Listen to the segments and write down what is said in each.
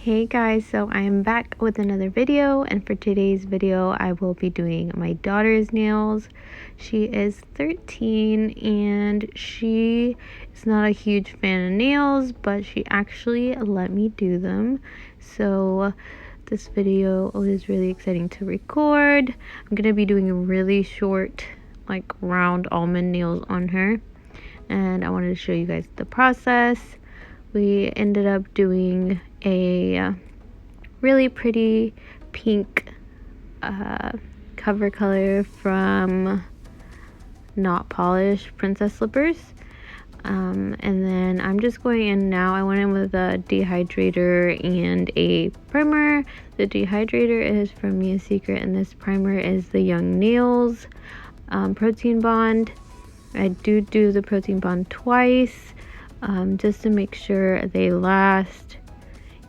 Hey guys, so I am back with another video, and for today's video I will be doing my daughter's nails. She is 13 and she is not a huge fan of nails, but she actually let me do them. So this video is really exciting to record. I'm gonna be doing really short, like round almond nails on her, and I wanted to show you guys the process. We ended up doing a really pretty pink cover color from Not Polished Princess Slippers. And then I'm just going in now. I went in with a dehydrator and a primer. The dehydrator is from Mia Secret, and this primer is the Young Nails Protein Bond. I do the Protein Bond twice, just to make sure they last.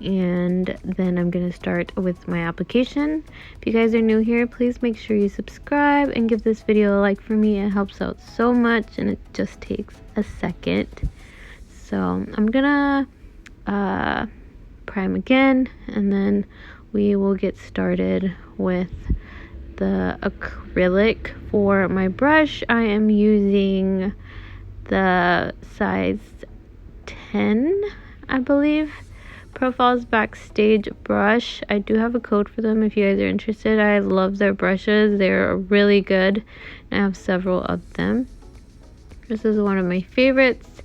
And then I'm gonna start with my application. If you guys are new here, please make sure you subscribe and give this video a like. For me, it helps out so much and it just takes a second. So I'm gonna prime again, and then we will get started with the acrylic. For my brush, I am using the size 10, I believe, Profiles Backstage brush. I do have a code for them if you guys are interested. I love their brushes. They're really good. I have several of them. This is one of my favorites.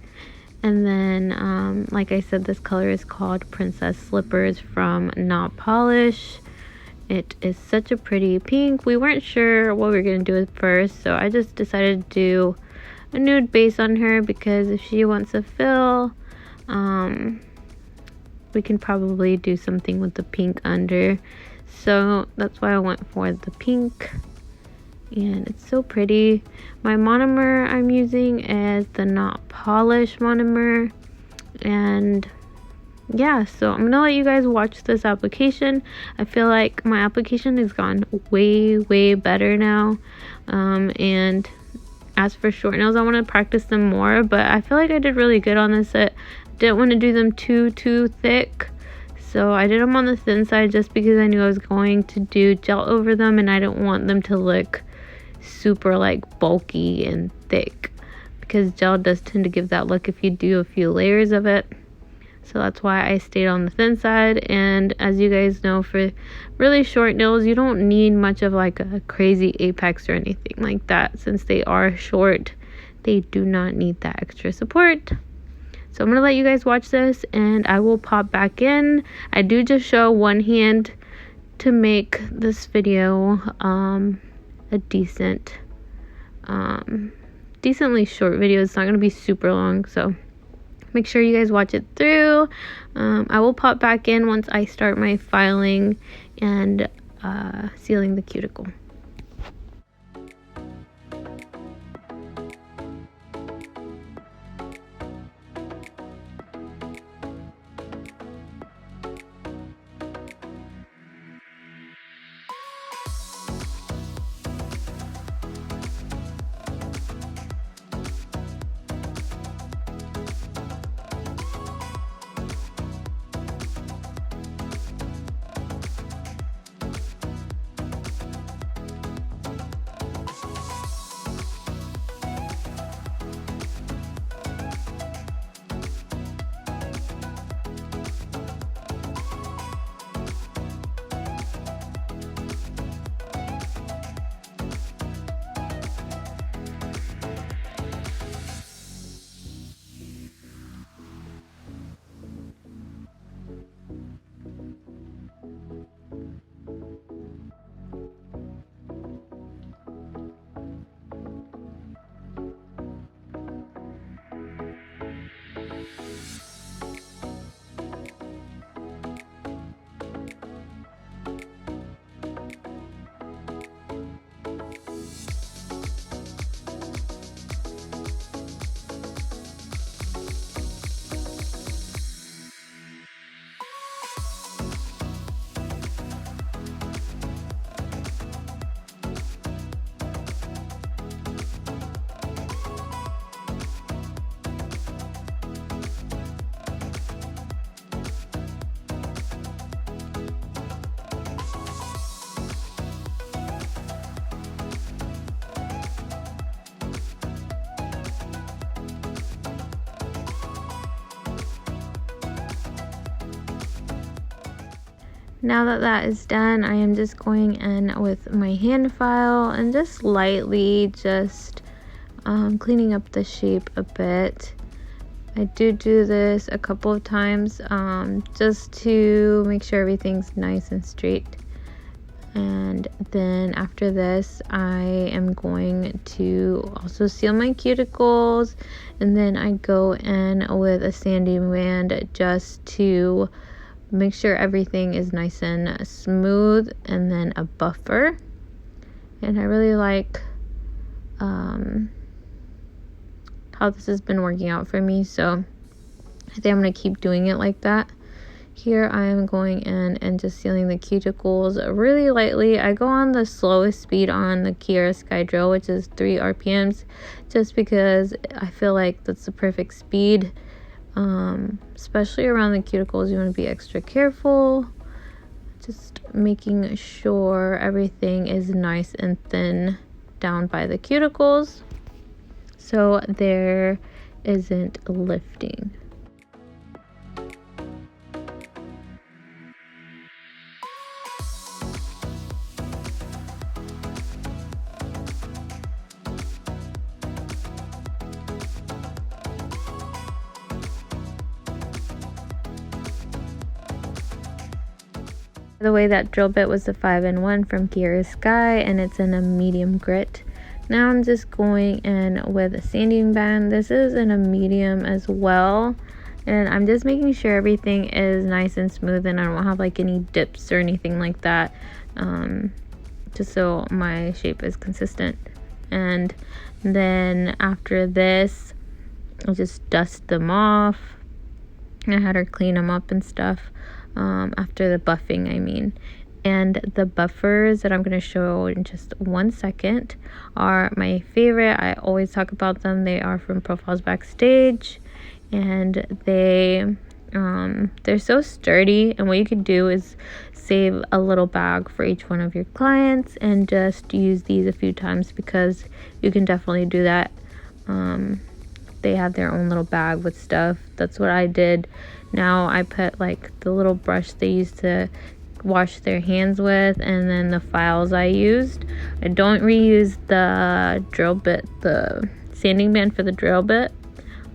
And then like I said, this color is called Princess Slippers from Not Polish. It is such a pretty pink. We weren't sure what we were going to do at first, so I just decided to do a nude base on her, because if she wants to fill, we can probably do something with the pink under. So that's why I went for the pink, and it's so pretty. My monomer I'm using is the Not Polish monomer. And yeah, so I'm gonna let you guys watch this application. I feel like my application has gone way better now. And as for short nails, I want to practice them more, but I feel like I did really good on this. I didn't want to do them too thick, so I did them on the thin side just because I knew I was going to do gel over them, and I didn't want them to look super like bulky and thick, because gel does tend to give that look if you do a few layers of it. So that's why I stayed on the thin side. And as you guys know, for really short nails, you don't need much of like a crazy apex or anything like that. Since they are short, they do not need that extra support. So I'm gonna let you guys watch this, and I will pop back in. I do just show one hand to make this video a decently short video. It's not gonna be super long, so make sure you guys watch it through. I will pop back in once I start my filing and sealing the cuticle. Now that that is done, I am just going in with my hand file and just lightly cleaning up the shape a bit. I do this a couple of times just to make sure everything's nice and straight. And then after this, I am going to also seal my cuticles, and then I go in with a sanding band just to make sure everything is nice and smooth, and then a buffer. And I really like how this has been working out for me, so I think I'm going to keep doing it like that. Here I am going in and just sealing the cuticles really lightly. I go on the slowest speed on the Kiara Sky Drill, which is 3 RPMs, just because I feel like that's the perfect speed. Especially around the cuticles, you want to be extra careful. Just making sure everything is nice and thin down by the cuticles, so there isn't lifting. By the way, that drill bit was the 5-in-1 from Kiara Sky, and it's in a medium grit. Now I'm just going in with a sanding band. This is in a medium as well, and I'm just making sure everything is nice and smooth and I don't have like any dips or anything like that, just so my shape is consistent. And then after this, I'll just dust them off. I had her clean them up and stuff. After the buffing, I mean. And the buffers that I'm going to show in just 1 second are my favorite. I always talk about them. They are from Profiles Backstage, and they're so sturdy. And what you could do is save a little bag for each one of your clients and just use these a few times, because you can definitely do that. They have their own little bag with stuff. That's what I did. Now I put like the little brush they used to wash their hands with, and then the files I used. I don't reuse the drill bit, the sanding band for the drill bit,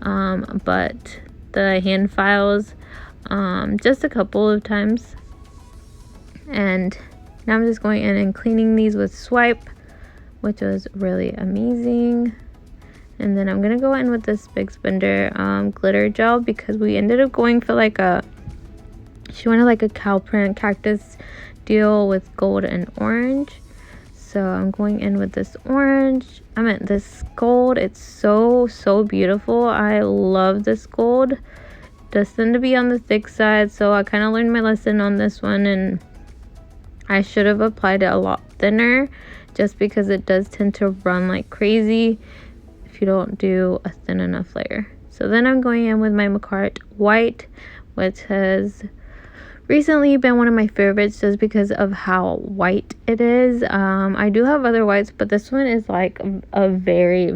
but the hand files just a couple of times. And now I'm just going in and cleaning these with Swipe, which was really amazing. And then I'm gonna go in with this Big Spender glitter gel, because we ended up going for like she wanted like a cow print cactus deal with gold and orange. So I'm going in with this orange. This gold. It's so beautiful. I love this gold. It does tend to be on the thick side, so I kind of learned my lesson on this one, and I should have applied it a lot thinner, just because it does tend to run like crazy if you don't do a thin enough layer. So then I'm going in with my MAKARTT white, which has recently been one of my favorites just because of how white it is. I do have other whites, but this one is like a very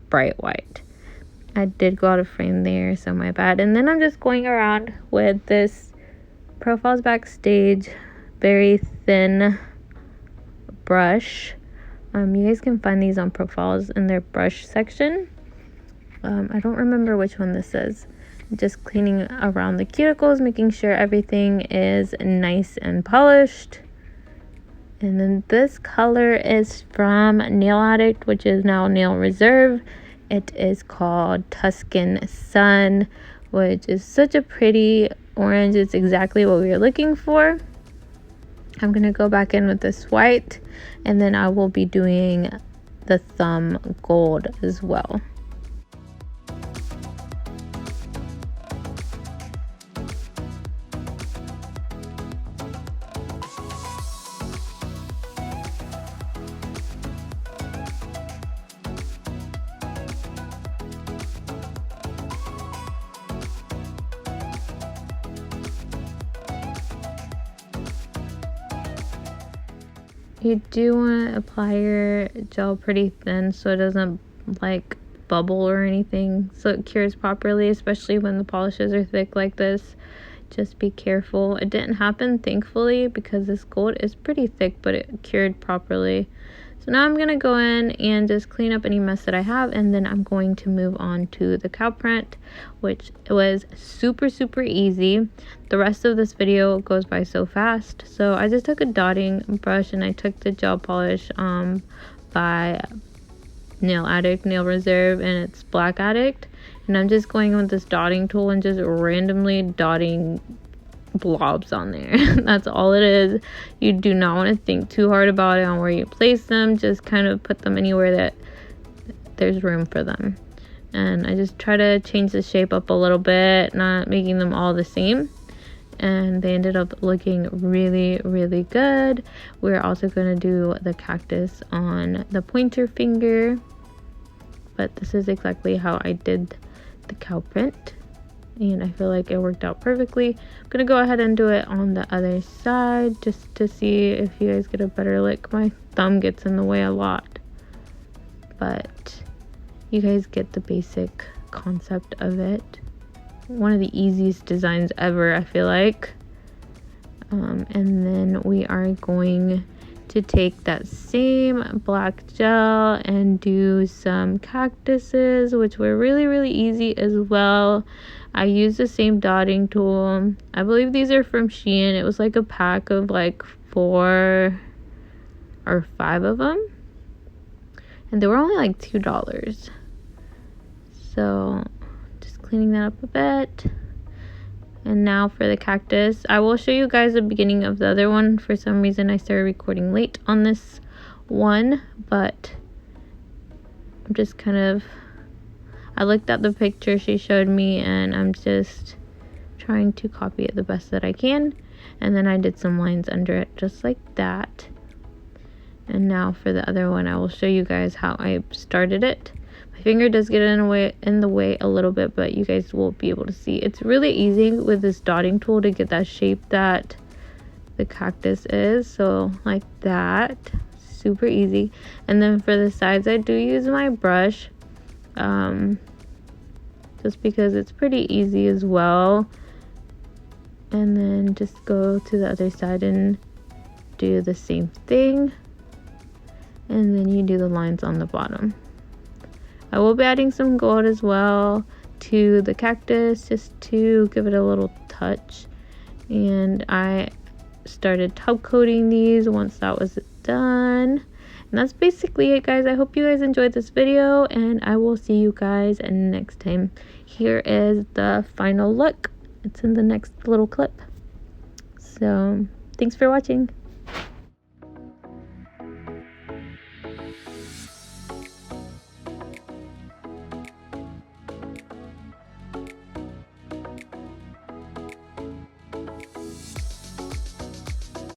bright white. I did go out of frame there, so my bad. And then I'm just going around with this Profiles Backstage very thin brush. You guys can find these on Profiles in their brush section. I don't remember which one this is. Just cleaning around the cuticles, making sure everything is nice and polished. And then this color is from Nail Addict, which is now Nail Reserve. It is called Tuscan Sun, which is such a pretty orange. It's exactly what we were looking for. I'm going to go back in with this white, and then I will be doing the thumb gold as well. You do want to apply your gel pretty thin so it doesn't like bubble or anything, so it cures properly, especially when the polishes are thick like this. Just be careful. It didn't happen, thankfully, because this gold is pretty thick, but it cured properly. So now I'm going to go in and just clean up any mess that I have, and then I'm going to move on to the cow print, which was super easy. The rest of this video goes by so fast. So I just took a dotting brush and I took the gel polish by Addict Nail Reserve, and it's Black Addict. And I'm just going in with this dotting tool and just randomly dotting blobs on there. That's all it is. You do not want to think too hard about it on where you place them. Just kind of put them anywhere that there's room for them. And I just try to change the shape up a little bit, not making them all the same. And they ended up looking really good. We're also going to do the cactus on the pointer finger, but this is exactly how I did the cow print, and I feel like it worked out perfectly. I'm gonna go ahead and do it on the other side just to see if you guys get a better look. My thumb gets in the way a lot, but you guys get the basic concept of it. One of the easiest designs ever, I feel like. And then we are going to take that same black gel and do some cactuses, which were really easy as well. I used the same dotting tool. I believe these are from Shein. It was like a pack of like 4 or 5 of them, and they were only like $2. So just cleaning that up a bit. And now for the cactus, I will show you guys the beginning of the other one. For some reason I started recording late on this one, but I'm just I looked at the picture she showed me and I'm just trying to copy it the best that I can. And then I did some lines under it just like that. And now for the other one, I will show you guys how I started it. My finger does get in the way a little bit, but you guys will be able to see. It's really easy with this dotting tool to get that shape that the cactus is. So like that, super easy. And then for the sides, I do use my brush, just because it's pretty easy as well. And then just go to the other side and do the same thing. And then you do the lines on the bottom. I will be adding some gold as well to the cactus just to give it a little touch. And I started top coating these once that was done. And that's basically it, guys. I hope you guys enjoyed this video, and I will see you guys next time. Here is the final look. It's in the next little clip. So thanks for watching.